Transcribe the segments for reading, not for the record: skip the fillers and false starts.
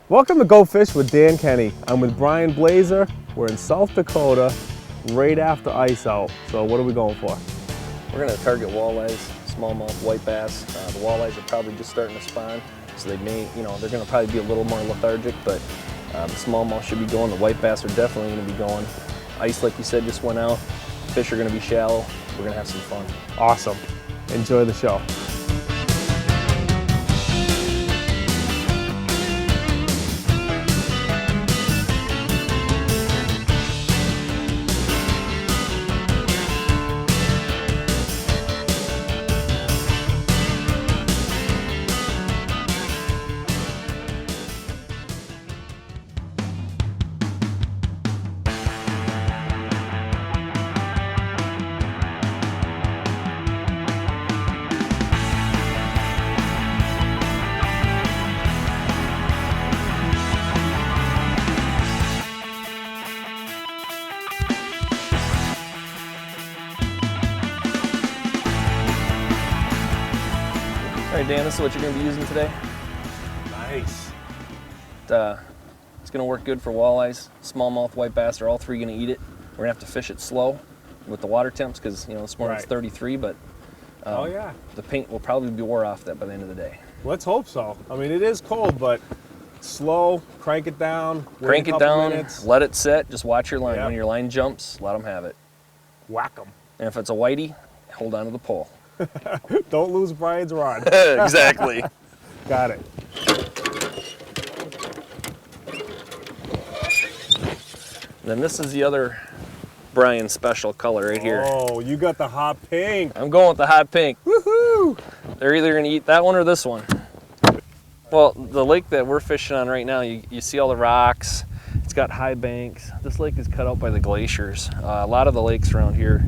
Welcome to Go Fish with Dan Kenney. I'm with Brian Blaeser. We're in South Dakota right after ice out. So what are we going for? We're going to target walleyes, smallmouth, white bass. The walleyes are probably just starting to spawn, so they may, they're going to probably be a little more lethargic, but the smallmouth should be going. The white bass are definitely going to be going. Ice, like you said, just went out. Fish are going to be shallow. We're going to have some fun. Awesome. Enjoy the show. All right, Dan, this is what you're going to be using today. Nice. It's going to work good for walleyes, smallmouth, white bass. They're all three going to eat it. We're going to have to fish it slow with the water temps because, this morning it's 33, but the paint will probably be wore off that by the end of the day. Let's hope so. I mean, it is cold, but slow, crank it down. Crank it down, minutes. let it set, just watch your line. Yep. When your line jumps, let them have it. Whack them. And if it's a whitey, hold on to the pole. Don't lose Brian's rod. Exactly. Got it. Then this is the other Brian special color right here. Oh, you got the hot pink. I'm going with the hot pink. Woohoo! They're either going to eat that one or this one. Well, the lake that we're fishing on right now, you see all the rocks. It's got high banks. This lake is cut out by the glaciers. A lot of the lakes around here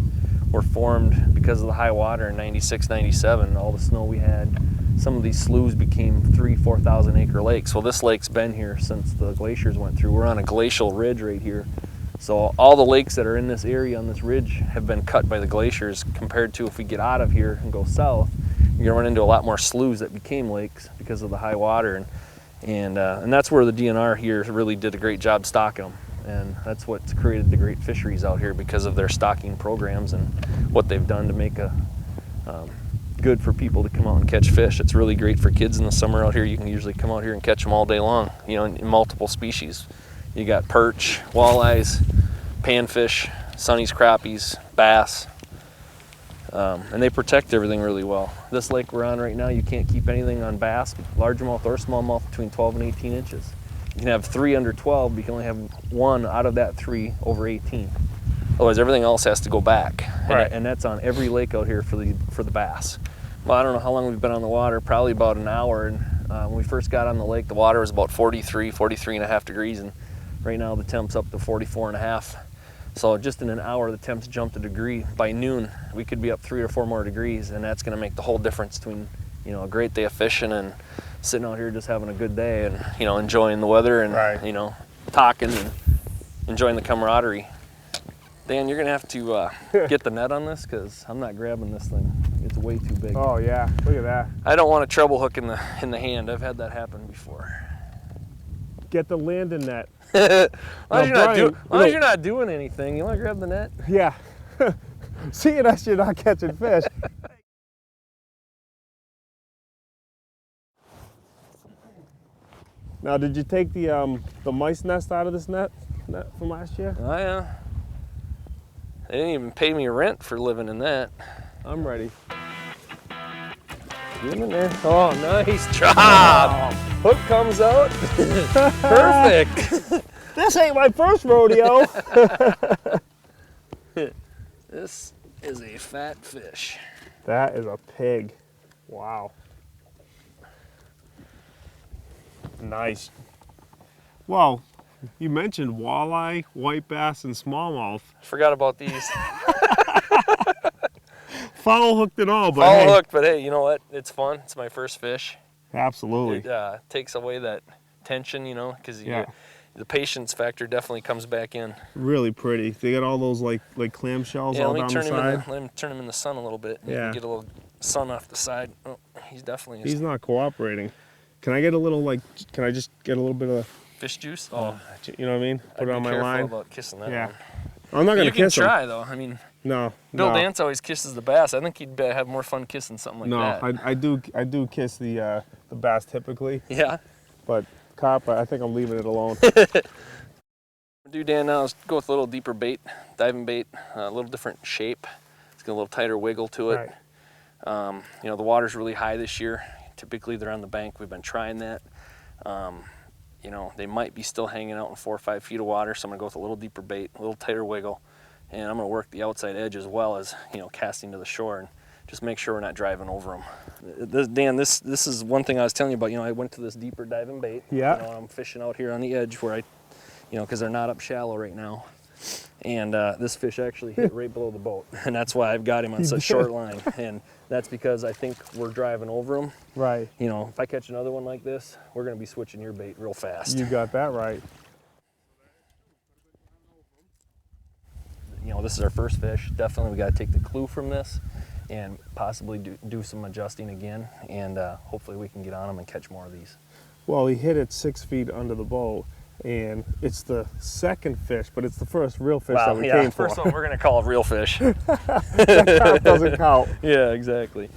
were formed because of the high water in 96, 97, all the snow we had. Some of these sloughs became 4,000 acre lakes. Well, this lake's been here since the glaciers went through. We're on a glacial ridge right here. So all the lakes that are in this area on this ridge have been cut by the glaciers compared to if we get out of here and go south, you're gonna run into a lot more sloughs that became lakes because of the high water. And that's where the DNR here really did a great job stocking them. And that's what's created the great fisheries out here because of their stocking programs and what they've done to make a good for people to come out and catch fish. It's really great for kids in the summer out here. You can usually come out here and catch them all day long, in multiple species. You got perch, walleyes, panfish, sunnies, crappies, bass, and they protect everything really well. This lake we're on right now, you can't keep anything on bass, largemouth or smallmouth, between 12 and 18 inches. You can have 3 under 12, but you can only have 1 out of that 3 over 18. Otherwise, everything else has to go back. Right. And that's on every lake out here for the bass. Well, I don't know how long we've been on the water, probably about an hour. And when we first got on the lake, the water was about 43 and a half degrees. And right now the temp's up to 44 and a half. So just in an hour, the temps jumped a degree. By noon, we could be up 3 or 4 more degrees. And that's going to make the whole difference between, a great day of fishing and sitting out here just having a good day and, enjoying the weather and, Right. Talking and enjoying the camaraderie. Dan, you're gonna have to get the net on this because I'm not grabbing this thing. It's way too big. Oh yeah, look at that. I don't want a treble hook in the hand. I've had that happen before. Get the landing net. As long as you're Brian, not doing anything, you want to grab the net? Yeah. Seeing us, you're not catching fish. Now, did you take the mice nest out of this net from last year? Oh yeah. They didn't even pay me rent for living in that. I'm ready. Get him in there. Oh, nice job. Hook comes out. Perfect. This ain't my first rodeo. This is a fat fish. That is a pig. Wow. Nice. Well, you mentioned walleye, white bass, and smallmouth. Forgot about these. Foul hooked and all, but Foul hey. hooked, but hey, you know what? It's fun. It's my first fish. Absolutely. It takes away that tension, because Yeah. the patience factor definitely comes back in. Really pretty. They got all those like clamshells all down the side. Let him turn him in the sun a little bit. Yeah. Get a little sun off the side. Oh, he's definitely. He's not cooperating. Can I get a little, like, can I just get a little bit of, Fish juice? Oh, you know what I mean? Put it on my careful line. about kissing that Yeah. one. I'm not going to kiss him. You can try, though. I mean, No, Bill no. Dance always kisses the bass. I think he'd have more fun kissing something like that. No, I do kiss the bass typically, Yeah. but carp, I think I'm leaving it alone. What we'll do, Dan, now is go with a little deeper bait, diving bait, a little different shape. It's got a little tighter wiggle to it. Right. You know, the water's really high this year. Typically, they're on the bank. We've been trying that. You know, they might be still hanging out in 4 or 5 feet of water, so I'm gonna go with a little deeper bait, a little tighter wiggle, and I'm gonna work the outside edge as well as, you know, casting to the shore and just make sure we're not driving over them. Dan, this is one thing I was telling you about. You know, I went to this deeper diving bait. Yeah. You know, I'm fishing out here on the edge where you know, because they're not up shallow right now. And this fish actually hit right below the boat, and that's why I've got him on such short line. And that's because I think we're driving over him. Right. You know, if I catch another one like this, we're gonna be switching your bait real fast. You got that right. You know, this is our first fish. Definitely we gotta take the clue from this and possibly do some adjusting again, and hopefully we can get on them and catch more of these. Well, he hit it 6 feet under the boat, and it's the second fish, but it's the first real fish that we came for. First one we're gonna call a real fish. That carp doesn't count. Yeah, exactly.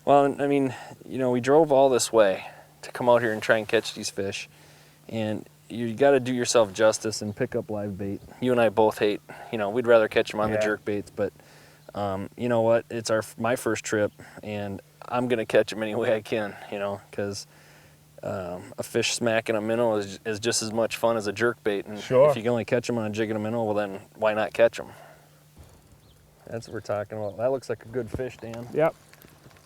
Well, I mean, you know, we drove all this way to come out here and try and catch these fish, and you got to do yourself justice and pick up live bait. You and I both hate, you know, we'd rather catch them on the jerk baits, but you know what? It's my first trip, and I'm gonna catch them any way I can, you know, because a fish smacking a minnow is just as much fun as a jerk bait, and Sure. if you can only catch them on a jig and a minnow, well then why not catch them? That's what we're talking about. That looks like a good fish, Dan. Yep.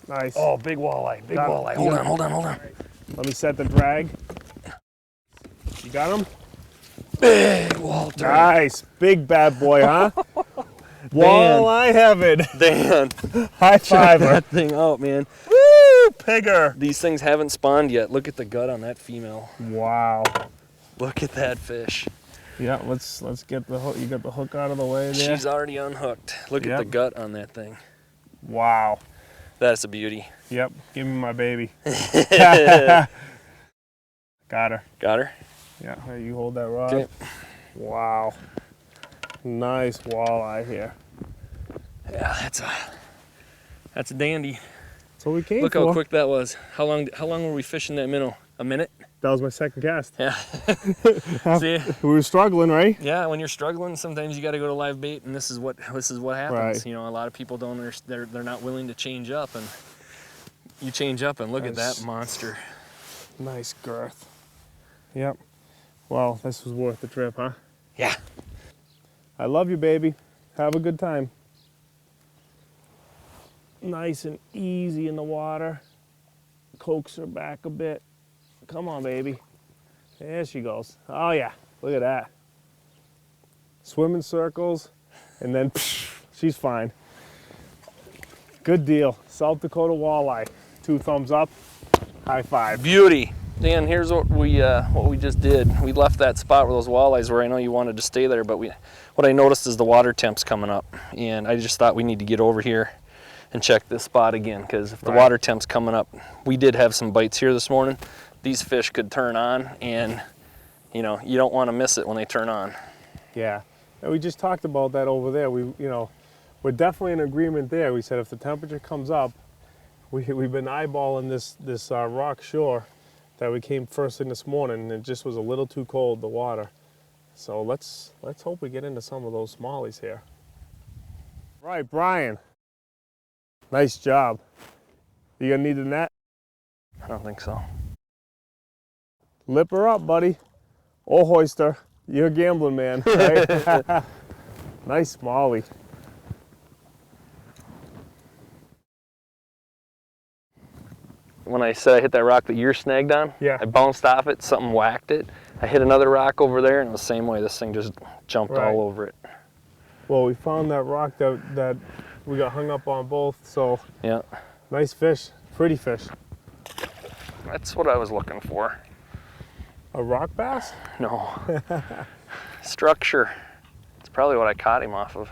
Nice. Oh, big walleye, big walleye. Hold on. Let me set the drag. You got him? Big Walter. Nice. Big bad boy, huh? Walleye heaven. Dan, High check fiver. that thing out, man. Woo! Pigger. These things haven't spawned yet. Look at the gut on that female. Wow. Look at that fish. Yeah, let's get the hook. You got the hook out of the way there. She's already unhooked. Look at the gut on that thing. Wow. That's a beauty. Yep. Give me my baby. Got her. Got her? Yeah. Here, you hold that rod. Okay. Wow. Nice walleye here. Yeah, that's a dandy. That's what we came Look for. how quick that was. How long were we fishing that minnow? A minute? That was my second cast. Yeah. See? We were struggling, right? Yeah, when you're struggling, sometimes you got to go to live bait, and this is what happens. Right. You know, a lot of people don't understand. They're not willing to change up, and you change up, and look at that monster. Nice girth. Yep. Well, this was worth the trip, huh? Yeah. I love you, baby. Have a good time. Nice and easy in the water. Coax her back a bit. Come on, baby. There she goes. Oh, yeah. Look at that. Swimming circles, and then she's fine. Good deal. South Dakota walleye. 2 thumbs up. High five. Beauty. Dan, here's what we just did. We left that spot where those walleyes were. I know you wanted to stay there, but what I noticed is the water temp's coming up, and I just thought we need to get over here and check this spot again, because if the water temp's coming up, we did have some bites here this morning. These fish could turn on, and you know, you don't want to miss it when they turn on. Yeah, and we just talked about that over there. We're definitely in agreement there. We said if the temperature comes up, we've been eyeballing this rock shore that we came first thing this morning, and it just was a little too cold, the water. So let's hope we get into some of those smallies here. Right, Brian. Nice job. You gonna need a net? I don't think so. Lip her up, buddy. Or hoister. You're a gambling man, right? Nice smallie. When I said I hit that rock that you're snagged on, Yeah. I bounced off it, something whacked it. I hit another rock over there, and it was the same way. This thing just jumped all over it. Well, we found that rock that we got hung up on both, so Yeah. nice fish, pretty fish. That's what I was looking for. A rock bass? No. Structure. It's probably what I caught him off of.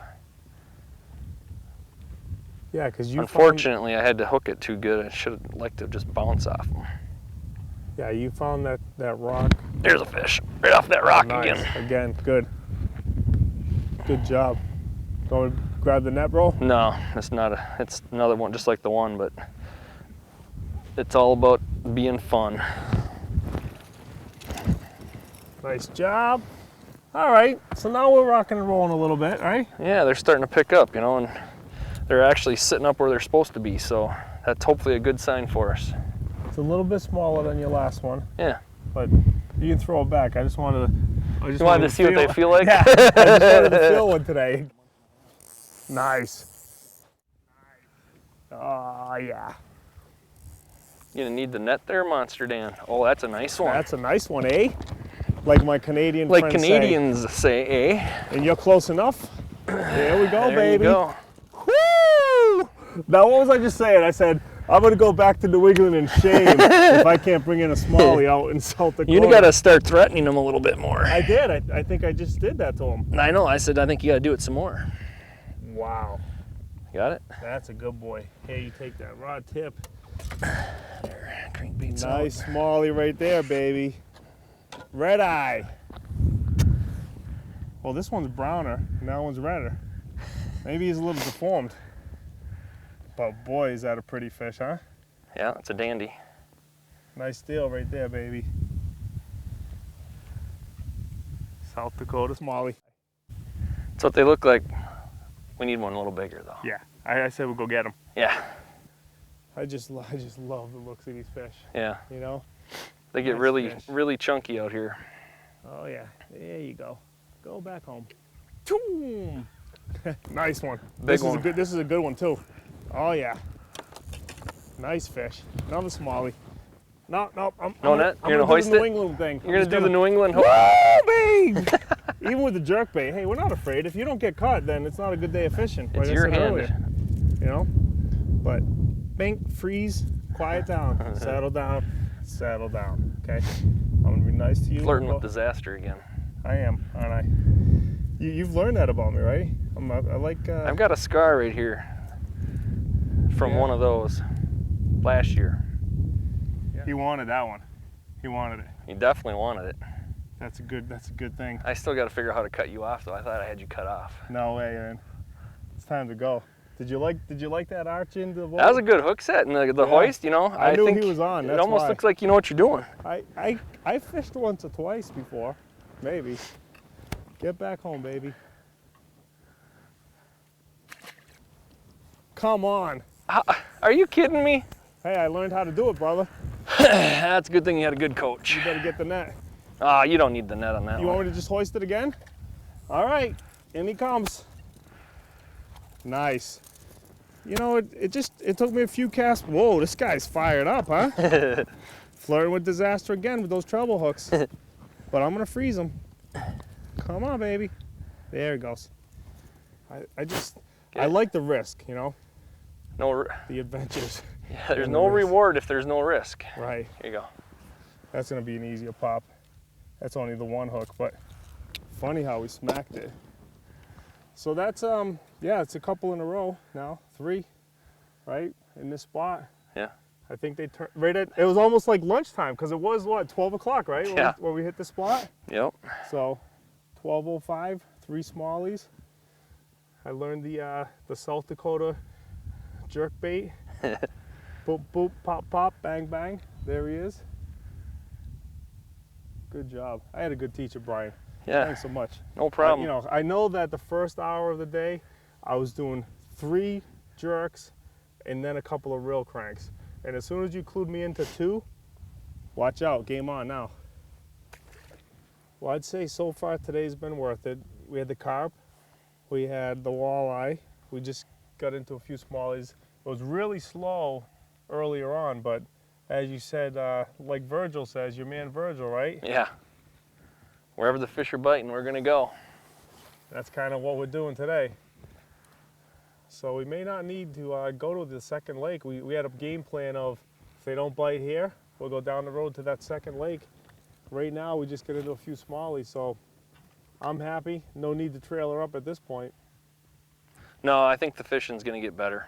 Yeah, because you Unfortunately, I had to hook it too good. I should have liked to just bounce off him. Yeah, you found that rock. There's a fish right off that rock Nice. again. Again, good. Good job. Go grab the net, bro. No, it's not it's another one just like the one, but it's all about being fun. Nice job. All right, so now we're rocking and rolling a little bit, right? Yeah, they're starting to pick up, you know, and they're actually sitting up where they're supposed to be, so that's hopefully a good sign for us. It's a little bit smaller than your last one, Yeah. but you can throw it back. I just wanted to. You wanted to see what they feel like? Yeah, I just wanted to feel one today. Nice. Oh, yeah. You gonna need the net there, Monster Dan. Oh, that's a nice one. That's a nice one, eh? Like my Canadian like friends Canadians say, eh? And you're close enough. There we go, There baby. you go. Woo! Now, what was I just saying? I said, I'm going to go back to New England in shame if I can't bring in a smallie out in South Dakota. You got to start threatening them a little bit more. I did. I think I just did that to him. I know. I said, I think you got to do it some more. Wow. Got it? That's a good boy. Hey, you take that rod tip. There, crankbait's out. Nice smallie right there, baby. Red eye. Well, this one's browner, and that one's redder. Maybe he's a little deformed. But boy, is that a pretty fish, huh? Yeah, it's a dandy. Nice deal right there, baby. South Dakota smallie. That's what they look like. We need one a little bigger, though. Yeah, I said we'll go get them. Yeah. I just love the looks of these fish. Yeah. You know? They get Nice really fish. chunky out here. Oh yeah, there you go. Go back home. Choom! Nice one. Big one. This is a good one too. Oh yeah. Nice fish. Another smallie. No, I'm You're gonna hoist do the it? New England thing. You're gonna do the New England Woo, babe! Even with the jerk bait, hey, we're not afraid. If you don't get caught, then it's not a good day of fishing. It's like your I said hand. earlier. You know? But bink, freeze, quiet down, settle down, okay? I'm gonna be nice to you. Flirting with disaster again. I am, aren't I? You've learned that about me, right? I like. I've got a scar right here from one of those last year. He wanted that one. He wanted it. He definitely wanted it. That's a good thing. I still got to figure out how to cut you off, though. I thought I had you cut off. No way, man. It's time to go. Did you like that arch into the boat? That was a good hook set, and the hoist, you know. I knew think he was on. It That's almost why. looks like you know what you're doing. I fished once or twice before, maybe. Get back home, baby. Come on. Are you kidding me? Hey, I learned how to do it, brother. That's a good thing you had a good coach. You better get the net. You don't need the net on that You one. want me to just hoist it again? All right, in he comes. Nice. You know, it took me a few casts. Whoa, this guy's fired up, huh? Flirting with disaster again with those treble hooks. But I'm gonna freeze him. Come on, baby. There he goes. I like the risk, you know? The adventures. Yeah, there's no reward if there's no risk. Right. Here you go. That's gonna be an easier pop. That's only the one hook, but funny how we smacked it. So that's yeah, it's a couple in a row now, 3, right, in this spot. Yeah. I think they turned right at. It was almost like lunchtime because it was what 12 o'clock, right? Yeah. When we hit the spot. Yep. So 12:05, 3 smallies. I learned the South Dakota jerk bait. Boop boop pop pop bang bang. There he is. Good job. I had a good teacher, Brian. Yeah. Thanks so much. No problem. You know, I know that the first hour of the day, I was doing 3 jerks and then a couple of reel cranks. And as soon as you clued me into 2, watch out, game on now. Well, I'd say so far today's been worth it. We had the carp, we had the walleye, we just got into a few smallies. It was really slow earlier on, but as you said, like Virgil says, your man Virgil, right? Yeah. Wherever the fish are biting, we're gonna go. That's kind of what we're doing today. So we may not need to go to the second lake. We had a game plan of if they don't bite here, we'll go down the road to that second lake. Right now we just get into a few smallies, so I'm happy. No need to trailer up at this point. No, I think the fishing's gonna get better.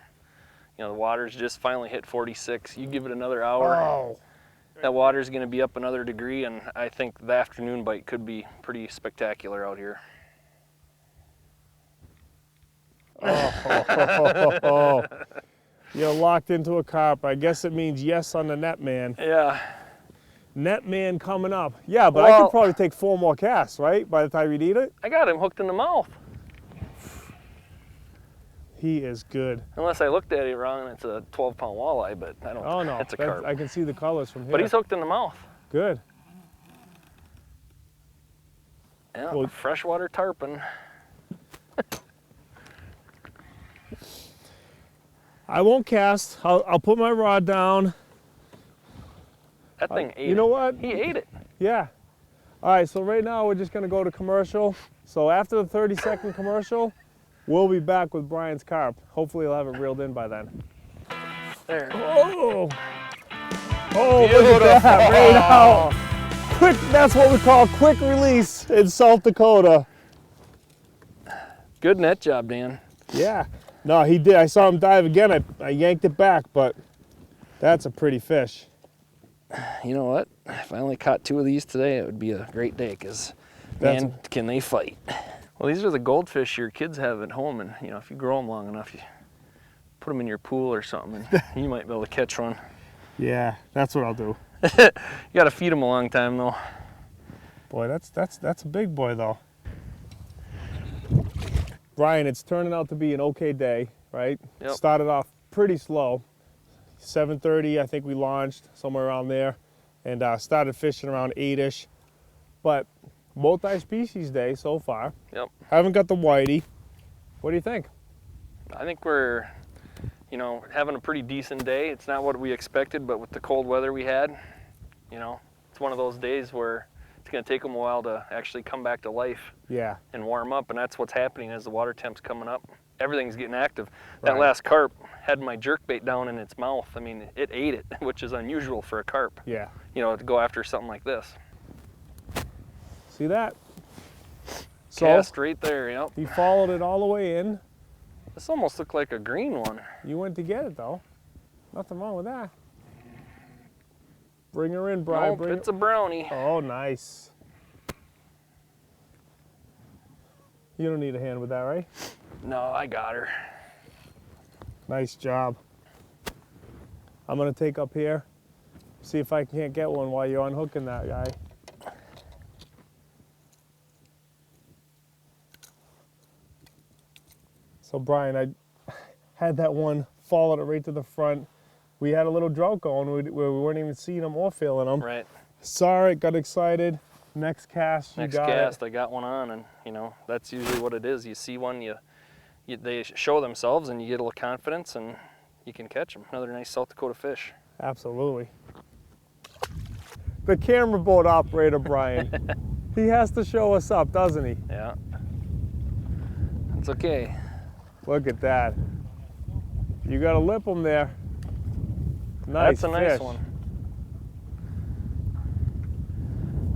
You know, the water's just finally hit 46. You give it another hour. Oh, That water's going to be up another degree, and I think the afternoon bite could be pretty spectacular out here. Oh, you're locked into a carp. I guess it means yes on the net man. Yeah. Net man coming up. Yeah, but I could probably take 4 more casts, right? By the time you'd eat it? I got him hooked in the mouth. He is good. Unless I looked at it wrong and it's a 12-pound walleye, but I don't. Oh no, it's a carp. I can see the colors from here. But he's hooked in the mouth. Good. Yeah, Well, freshwater tarpon. I won't cast. I'll put my rod down. That thing ate it. You know what? He ate it. Yeah. All right, so right now we're just gonna go to commercial. So after the 30-second commercial, we'll be back with Brian's carp. Hopefully he'll have it reeled in by then. There. Oh! Oh, look at that, right out. Quick, that's what we call quick release in South Dakota. Good net job, Dan. Yeah. No, he did. I saw him dive again. I yanked it back, but that's a pretty fish. You know what? If I only caught 2 of these today, it would be a great day, because, man, can they fight. Well, these are the goldfish your kids have at home, and, you know, if you grow them long enough, you put them in your pool or something, and you might be able to catch one. Yeah, that's what I'll do. You got to feed them a long time, though. Boy, that's a big boy, though. Brian, it's turning out to be an okay day, right? Yep. Started off pretty slow. 7:30, I think we launched, somewhere around there, and started fishing around 8-ish. But multi-species day so far. Yep. Haven't got the whitey. What do you think? I think we're, you know, having a pretty decent day. It's not what we expected, but with the cold weather we had, you know, it's one of those days where it's going to take them a while to actually come back to life. Yeah. And warm up, and that's what's happening as the water temp's coming up. Everything's getting active. That Right. last carp had my jerkbait down in its mouth. I mean, it ate it, which is unusual for a carp. Yeah. You know, to go after something like this. See that? So Cast right there, yep. he followed it all the way in. This almost looked like a green one. You went to get it, though. Nothing wrong with that. Bring her in, Brian. Nope, it's a brownie. Oh, nice. You don't need a hand with that, right? No, I got her. Nice job. I'm gonna take up here, see if I can't get one while you're unhooking that guy. So Brian, I had that one followed it right to the front. We had a little drought going where we weren't even seeing them or feeling them. Right. Saw it, got excited. Next cast, you Next got cast, it. I got one on, and you know that's usually what it is. You see one, they show themselves, and you get a little confidence, and you can catch them. Another nice South Dakota fish. Absolutely. The camera boat operator, Brian. He has to show us up, doesn't he? Yeah. It's okay. Look at that. You got to lip them there. Nice That's a nice fish. one.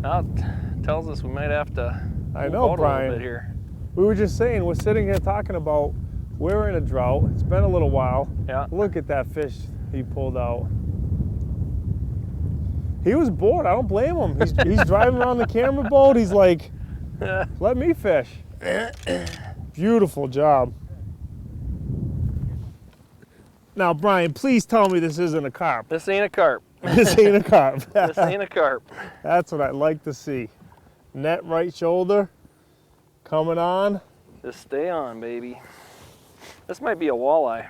That tells us we might have to I move know, out Brian. a little bit here. We were just saying, we're sitting here talking about we're in a drought. It's been a little while. Yeah. Look at that fish he pulled out. He was bored. I don't blame him. He's driving around the camera boat. He's like, let me fish. Beautiful job. Now, Brian, please tell me this isn't a carp. This ain't a carp. This ain't a carp. This ain't a carp. That's what I like to see. Net right shoulder coming on. Just stay on, baby. This might be a walleye.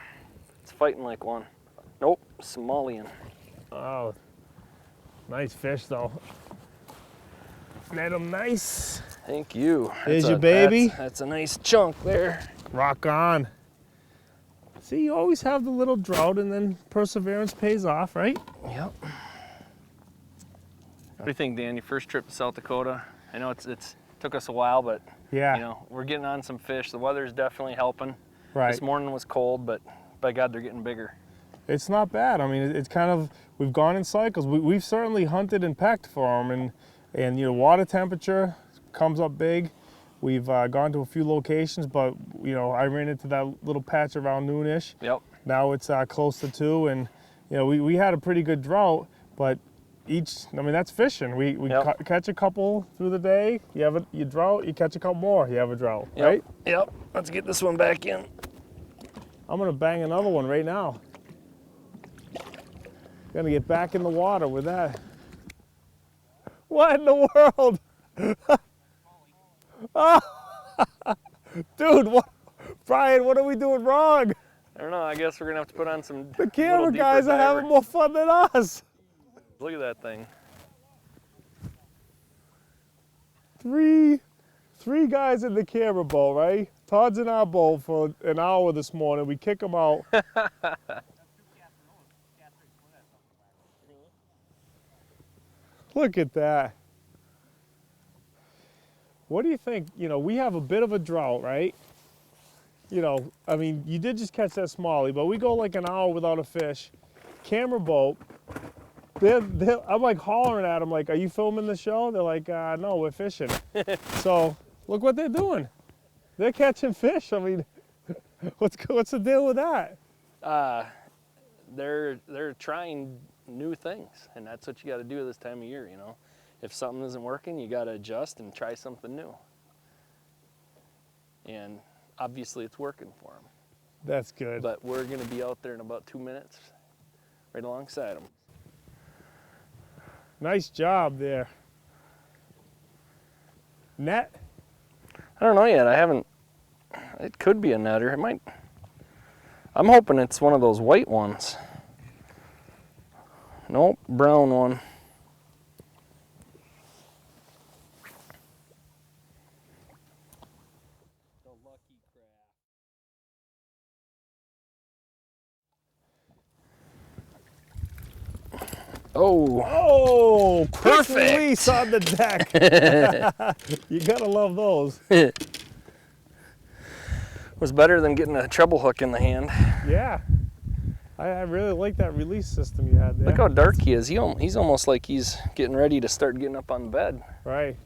It's fighting like one. Nope, Somalian. Oh, nice fish though. Net him nice. Thank you. There's your baby. That's a nice chunk there. Rock on. See, you always have the little drought and then perseverance pays off, right? Yep. What do you think, Dan? Your first trip to South Dakota? I know it's took us a while, but Yeah. you know, we're getting on some fish. The weather's definitely helping. Right. This morning was cold, but by God, they're getting bigger. It's not bad. I mean, it's kind of, we've gone in cycles. We've certainly hunted and pecked for them, and you know, water temperature comes up big. We've gone to a few locations, but you know, I ran into that little patch around noonish. Yep. Now it's close to 2, and you know, we had a pretty good drought, but I mean, that's fishing. We Yep. catch a couple through the day. You drought, you catch a couple more, you have a drought, Yep. right? Yep. Let's get this one back in. I'm gonna bang another one right now. Gonna get back in the water with that. What in the world? Oh, dude, what? Brian, what are we doing wrong? I don't know. I guess we're gonna have to put on some. The camera little deeper guys are diver. having more fun than us. Look at that thing. Three guys in the camera boat, right? Todd's in our boat for an hour this morning. We kick him out. Look at that. What do you think? You know, we have a bit of a drought, right? You know, I mean, you did just catch that smallie, but we go like an hour without a fish. Camera boat. I'm like hollering at them, like, "Are you filming the show?" They're like, "No, we're fishing." So look what they're doing. They're catching fish. I mean, what's the deal with that? They're trying new things, and that's what you got to do this time of year. You know, if something isn't working, you got to adjust and try something new. And obviously, it's working for them. That's good. But we're going to be out there in about 2 minutes, right alongside them. Nice job there. Net? I don't know yet. I haven't. It could be a netter. It might. I'm hoping it's one of those white ones. Nope, brown one. Oh, quick Perfect. release on the deck. You gotta love those. Was better than getting a treble hook in the hand. Yeah. I really like that release system you had there. Look how dark he is. He's almost like he's getting ready to start getting up on the bed. Right.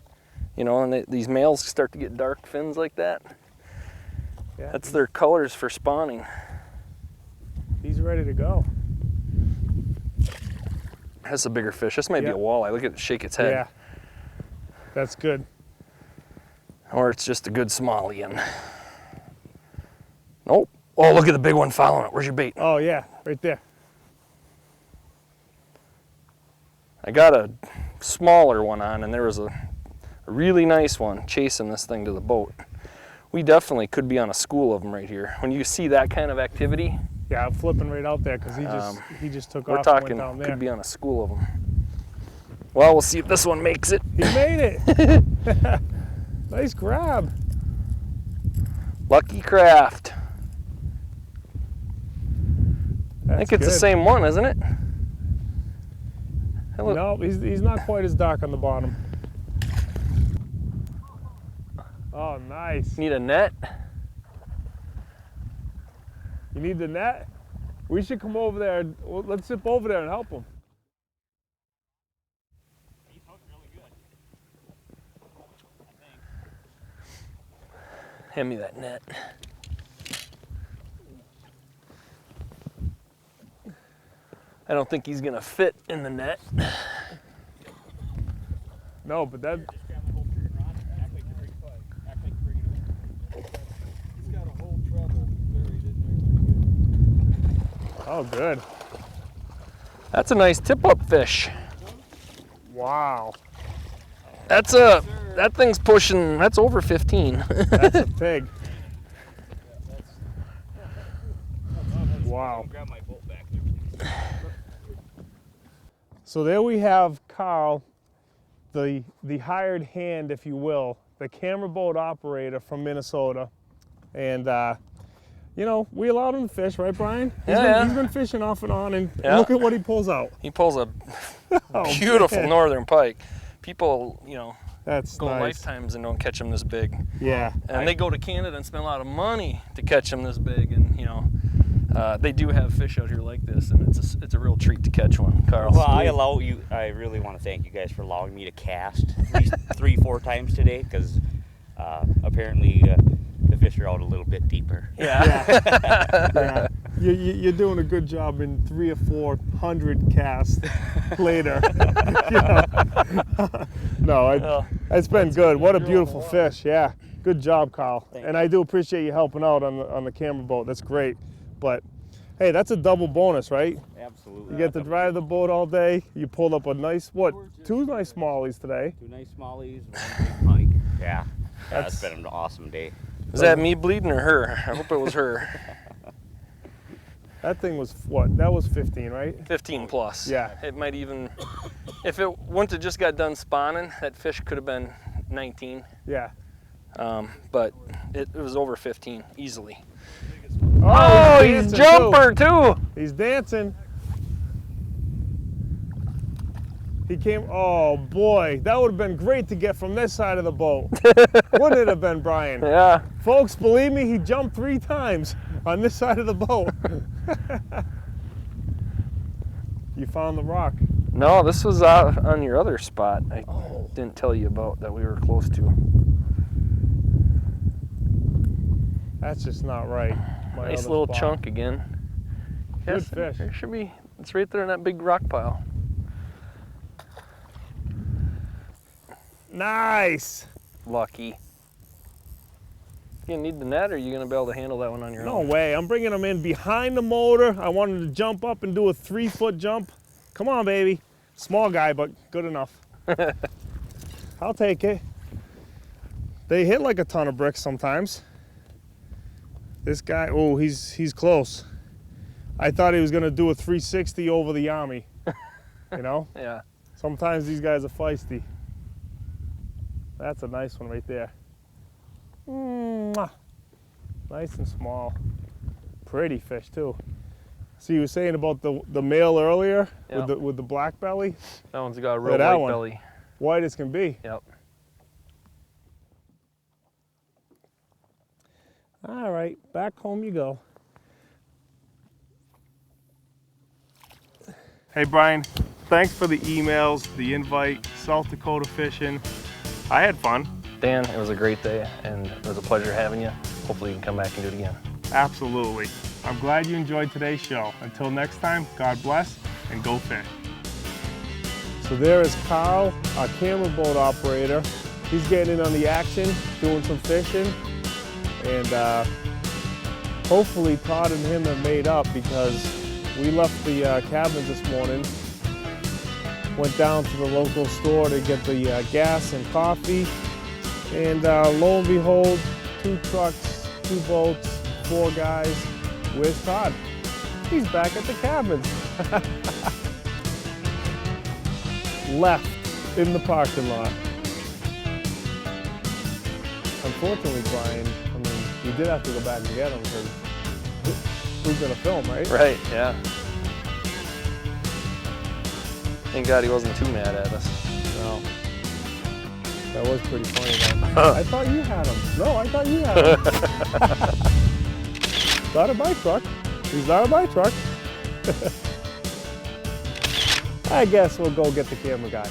You know, and these males start to get dark fins like that. Yeah. That's their colors for spawning. He's ready to go. That's a bigger fish. This might be a Yeah. walleye. Look at it shake its head. Yeah. That's good. Or it's just a good smallie. And nope. Oh, look at the big one following it. Where's your bait? Oh yeah, right there. I got a smaller one on, and there was a really nice one chasing this thing to the boat. We definitely could be on a school of them right here. When you see that kind of activity, Yeah, I'm flipping right out there because he just took we're off talking and went down there. could be on a school of them. Well, we'll see if this one makes it. He made it. Nice grab. Lucky craft. I think it's the good. same one, isn't it? No, he's not quite as dark on the bottom. Oh, nice. Need a net? You need the net? We should come over there. Well, let's zip over there and help him. He's hooked really good. I think. Hand me that net. I don't think he's gonna fit in the net. No, but that. Just grab my whole trigger rod. Act like you're bringing it. Act like you're bringing it. He's got a whole treble buried in there. Oh, good. That's a nice tip-up fish. Wow. That thing's pushing. That's over 15. That's a pig. Wow. Grab my bolt back. So there we have Carl, the hired hand, if you will, the camera boat operator from Minnesota. And, you know, we allowed him to fish, right, Brian? He's been fishing off and on, and look at what he pulls out. He pulls a Oh, beautiful man. northern pike. People, you know, That's go nice. lifetimes and don't catch them this big. Yeah. And they go to Canada and spend a lot of money to catch them this big. And, you know, they do have fish out here like this, and it's a real treat to catch one, Carl. Well, I really want to thank you guys for allowing me to cast at least 3-4 times today, because apparently the fish are out a little bit deeper. Yeah. Yeah. You're doing a good job in 300 or 400 casts later. You know? No, it's been good. What a beautiful fish. Yeah, good job, Carl. And I do appreciate you helping out on the camera boat. That's great. But hey, that's a double bonus, right? Absolutely. You get to drive the boat all day. You pulled up a nice, what, 2 nice smallies today. 2 nice smallies, 1 big pike. Yeah, that's been an awesome day. Is that me bleeding or her? I hope it was her. That thing was what? That was 15, right? 15 plus. Yeah. It might even, if it wouldn't have just got done spawning, that fish could have been 19. Yeah. But it was over 15 easily. Oh, he's jumper too. He's dancing. He came, oh boy, that would have been great to get from this side of the boat. Wouldn't it have been, Brian? Yeah. Folks, believe me, he jumped 3 times on this side of the boat. You found the rock. No, this was out on your other spot. I didn't tell you about that we were close to. That's just not right. Nice little chunk again. Good fish. There should be, it's right there in that big rock pile. Nice. Lucky. You gonna need the net, or are you gonna be able to handle that one on your own? No way. I'm bringing him in behind the motor. I wanted to jump up and do a 3-foot jump. Come on, baby. Small guy, but good enough. I'll take it. They hit like a ton of bricks sometimes. This guy, oh, he's close. I thought he was gonna do a 360 over the Army. You know? Yeah. Sometimes these guys are feisty. That's a nice one right there. Mwah. Nice and small. Pretty fish too. So you were saying about the male earlier, Yep. with the black belly? That one's got a real that white one. belly. White as can be. Yep. All right, back home you go. Hey Brian, thanks for the emails, the invite, South Dakota fishing. I had fun. Dan, it was a great day, and it was a pleasure having you. Hopefully you can come back and do it again. Absolutely. I'm glad you enjoyed today's show. Until next time, God bless and go fish. So there is Carl, our camera boat operator. He's getting in on the action, doing some fishing. And hopefully Todd and him have made up, because we left the cabin this morning, went down to the local store to get the gas and coffee, and lo and behold, 2 trucks, 2 boats, 4 guys. Where's Todd? He's back at the cabin. Left in the parking lot. Unfortunately, Brian, I mean, we did have to go back and get him, because who's gonna film, right? Right, yeah. Thank God he wasn't too mad at us. No. That was pretty funny though. I thought you had him. No, I thought you had him. He's not a my truck. He's not a my truck. I guess we'll go get the camera guy.